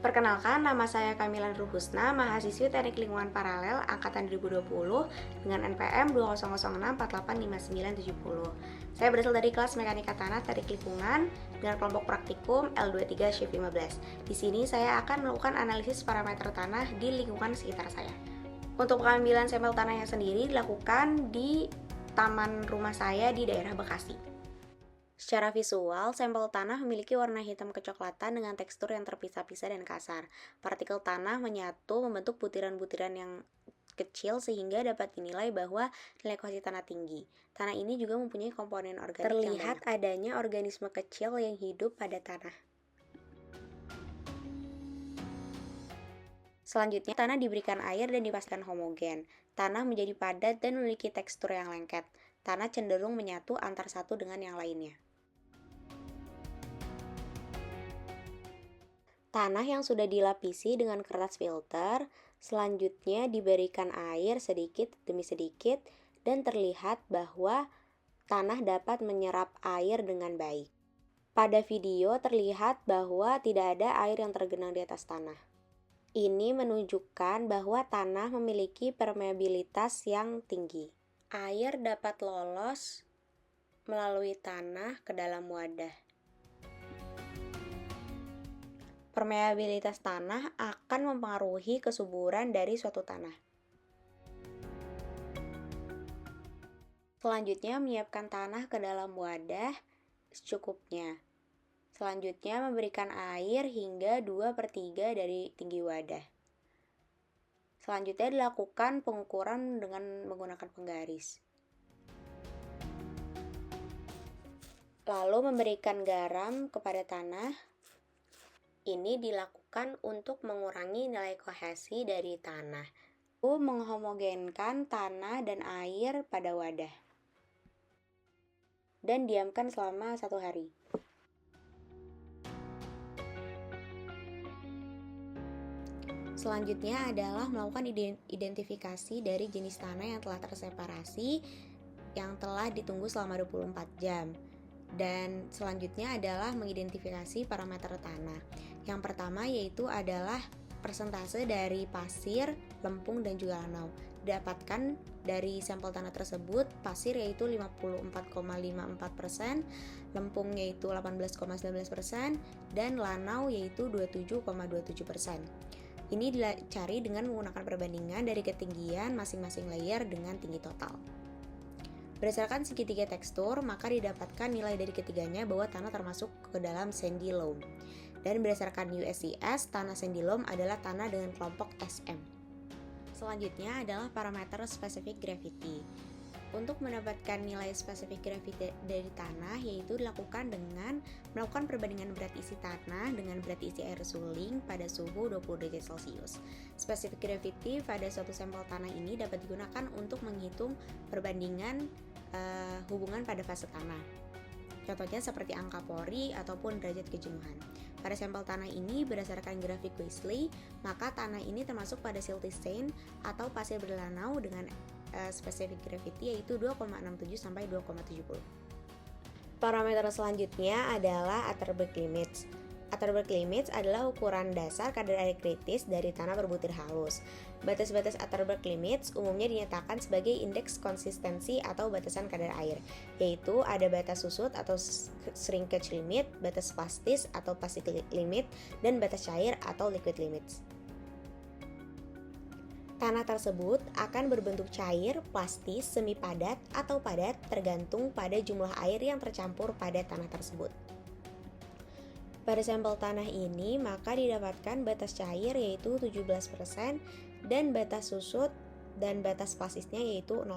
Perkenalkan, nama saya Kamila Ruhusna, mahasiswi Teknik Lingkungan Paralel Angkatan 2020 dengan NPM 2006485970. Saya berasal dari kelas Mekanika Tanah Teknik Lingkungan dengan kelompok praktikum L23 Shift 15. Di sini saya akan melakukan analisis parameter tanah di lingkungan sekitar saya. Untuk pengambilan sampel tanahnya sendiri dilakukan di taman rumah saya di daerah Bekasi. Secara visual, sampel tanah memiliki warna hitam kecoklatan dengan tekstur yang terpisah-pisah dan kasar. Partikel tanah menyatu membentuk butiran-butiran yang kecil sehingga dapat dinilai bahwa nilai kohesi tanah tinggi. Tanah ini juga mempunyai komponen organik terlihat yang adanya organisme kecil yang hidup pada tanah. Selanjutnya, tanah diberikan air dan dipastikan homogen. Tanah menjadi padat dan memiliki tekstur yang lengket. Tanah cenderung menyatu antar satu dengan yang lainnya. Tanah yang sudah dilapisi dengan kertas filter, selanjutnya diberikan air sedikit demi sedikit dan terlihat bahwa tanah dapat menyerap air dengan baik. Pada video terlihat bahwa tidak ada air yang tergenang di atas tanah. Ini menunjukkan bahwa tanah memiliki permeabilitas yang tinggi. Air dapat lolos melalui tanah ke dalam wadah. Permeabilitas tanah akan mempengaruhi kesuburan dari suatu tanah. Selanjutnya, menyiapkan tanah ke dalam wadah secukupnya. Selanjutnya, memberikan air hingga 2/3 dari tinggi wadah. Selanjutnya, dilakukan pengukuran dengan menggunakan penggaris. Lalu, memberikan garam kepada tanah. Ini dilakukan untuk mengurangi nilai kohesi dari tanah. Menghomogenkan tanah dan air pada wadah. Dan diamkan selama 1 hari. Selanjutnya adalah melakukan identifikasi dari jenis tanah yang telah terseparasi yang telah ditunggu selama 24 jam. Dan selanjutnya adalah mengidentifikasi parameter tanah. Yang pertama yaitu adalah persentase dari pasir, lempung, dan juga lanau. Didapatkan dari sampel tanah tersebut, pasir yaitu 54,54%, lempung yaitu 18,19%, dan lanau yaitu 27,27%. Ini dicari dengan menggunakan perbandingan dari ketinggian masing-masing layer dengan tinggi total. Berdasarkan segitiga tekstur, maka didapatkan nilai dari ketiganya bahwa tanah termasuk ke dalam sandy loam. Dan berdasarkan USCS, tanah sandy loam adalah tanah dengan kelompok SM. Selanjutnya adalah parameter specific gravity. Untuk mendapatkan nilai specific gravity dari tanah, yaitu dilakukan dengan melakukan perbandingan berat isi tanah dengan berat isi air suling pada suhu 20 derajat Celcius. Specific gravity pada suatu sampel tanah ini dapat digunakan untuk menghitung perbandingan hubungan pada fase tanah. Contohnya seperti angka pori ataupun derajat kejenuhan. Pada sampel tanah ini berdasarkan grafik Wesley, maka tanah ini termasuk pada siltestane atau pasir berlanau dengan specific gravity yaitu 2,67 sampai 2,70. Parameter selanjutnya adalah Atterberg limits. Atterberg limits adalah ukuran dasar kadar air kritis dari tanah berbutir halus. Batas-batas Atterberg limits umumnya dinyatakan sebagai indeks konsistensi atau batasan kadar air, yaitu ada batas susut atau shrinkage limit, batas plastis atau plastic limit, dan batas cair atau liquid limits. Tanah tersebut akan berbentuk cair, plastis, semi padat, atau padat tergantung pada jumlah air yang tercampur pada tanah tersebut. Pada sampel tanah ini maka didapatkan batas cair yaitu 17% dan batas susut dan batas plastisnya yaitu 0%.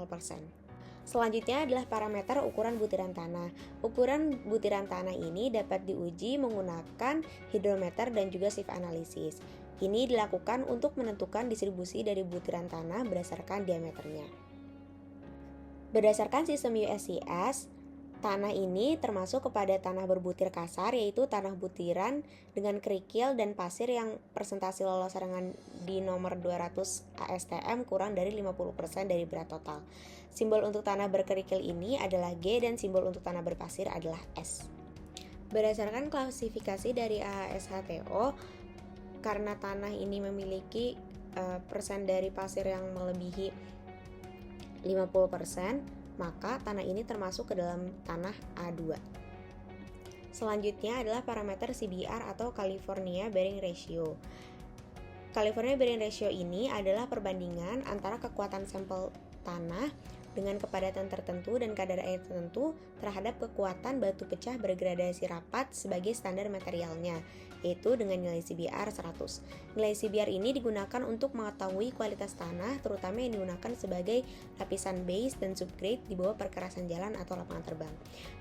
Selanjutnya adalah parameter ukuran butiran tanah. Ukuran butiran tanah ini dapat diuji menggunakan hidrometer dan juga sieve analisis. Ini dilakukan untuk menentukan distribusi dari butiran tanah berdasarkan diameternya. Berdasarkan sistem USCS, tanah ini termasuk kepada tanah berbutir kasar, yaitu tanah butiran dengan kerikil dan pasir yang persentase lolos saringan di nomor 200 ASTM kurang dari 50% dari berat total. Simbol untuk tanah berkerikil ini adalah G dan simbol untuk tanah berpasir adalah S. Berdasarkan klasifikasi dari AHSHTO, karena tanah ini memiliki persen dari pasir yang melebihi 50%, maka tanah ini termasuk ke dalam tanah A2. Selanjutnya adalah parameter CBR atau California Bearing Ratio. California Bearing Ratio ini adalah perbandingan antara kekuatan sampel tanah dengan kepadatan tertentu dan kadar air tertentu terhadap kekuatan batu pecah bergradasi rapat sebagai standar materialnya, yaitu dengan nilai CBR 100. Nilai CBR ini digunakan untuk mengetahui kualitas tanah, terutama yang digunakan sebagai lapisan base dan subgrade di bawah perkerasan jalan atau lapangan terbang.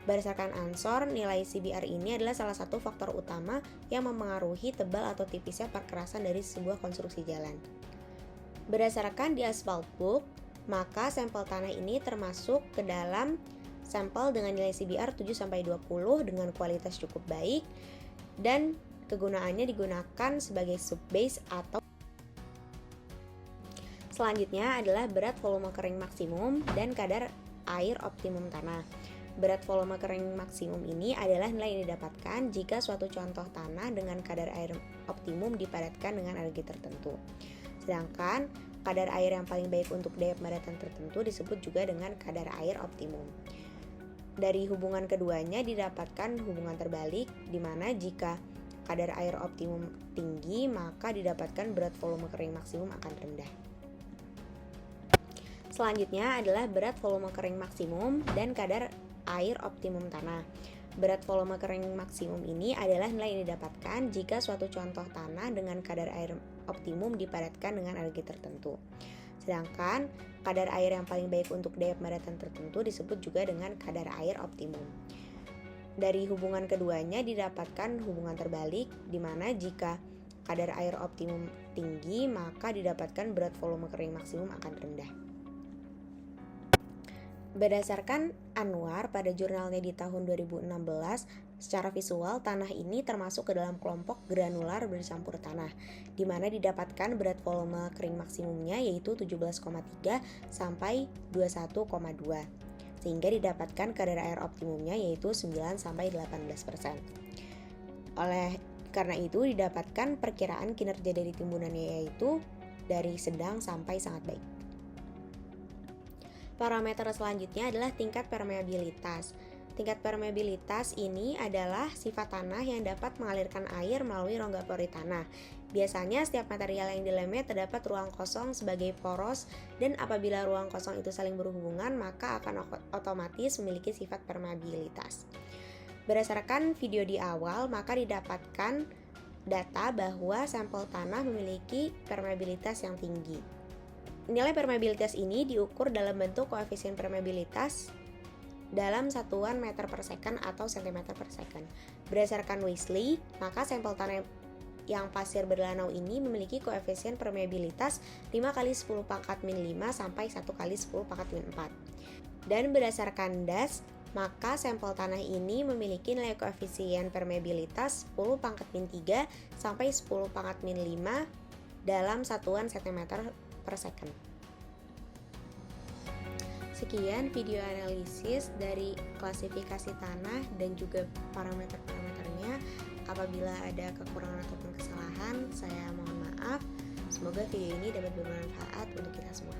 Berdasarkan Ansor, nilai CBR ini adalah salah satu faktor utama yang memengaruhi tebal atau tipisnya perkerasan dari sebuah konstruksi jalan. Berdasarkan di Asphalt Book, maka sampel tanah ini termasuk ke dalam sampel dengan nilai CBR 7-20 dengan kualitas cukup baik dan kegunaannya digunakan sebagai subbase atau. Selanjutnya adalah berat volume kering maksimum dan kadar air optimum tanah. Berat volume kering maksimum ini adalah nilai yang didapatkan jika suatu contoh tanah dengan kadar air optimum dipadatkan dengan energi tertentu. Sedangkan kadar air yang paling baik untuk daya pemadatan tertentu disebut juga dengan kadar air optimum. Dari hubungan keduanya didapatkan hubungan terbalik, di mana jika kadar air optimum tinggi, maka didapatkan berat volume kering maksimum akan rendah. Selanjutnya adalah berat volume kering maksimum dan kadar air optimum tanah. Berat volume kering maksimum ini adalah nilai yang didapatkan jika suatu contoh tanah dengan kadar air optimum dipadatkan dengan energi tertentu. Sedangkan kadar air yang paling baik untuk daya pemadatan tertentu disebut juga dengan kadar air optimum. Dari hubungan keduanya didapatkan hubungan terbalik, di mana jika kadar air optimum tinggi, maka didapatkan berat volume kering maksimum akan rendah. Berdasarkan Anwar pada jurnalnya di tahun 2016, secara visual tanah ini termasuk ke dalam kelompok granular bercampur tanah, di mana didapatkan berat volume kering maksimumnya yaitu 17,3 sampai 21,2, sehingga didapatkan kadar air optimumnya yaitu 9-18%. Oleh karena itu didapatkan perkiraan kinerja dari timbunannya yaitu dari sedang sampai sangat baik. Parameter selanjutnya adalah tingkat permeabilitas. Tingkat permeabilitas ini adalah sifat tanah yang dapat mengalirkan air melalui rongga pori tanah. Biasanya setiap material yang dilemnya terdapat ruang kosong sebagai poros, dan apabila ruang kosong itu saling berhubungan, maka akan otomatis memiliki sifat permeabilitas. Berdasarkan video di awal, maka didapatkan data bahwa sampel tanah memiliki permeabilitas yang tinggi. Nilai permeabilitas ini diukur dalam bentuk koefisien permeabilitas dalam satuan meter per second atau cm per second. Berdasarkan Wesley, maka sampel tanah yang pasir berlanau ini memiliki koefisien permeabilitas 5 kali 10 pangkat min 5 sampai 1 kali 10 pangkat min 4. Dan berdasarkan DAS, maka sampel tanah ini memiliki nilai koefisien permeabilitas 10 pangkat min 3 sampai 10 pangkat min 5 dalam satuan cm per second. Sekian video analisis dari klasifikasi tanah dan juga parameter-parameternya. Apabila ada kekurangan ataupun kesalahan, saya mohon maaf. Semoga video ini dapat bermanfaat untuk kita semua.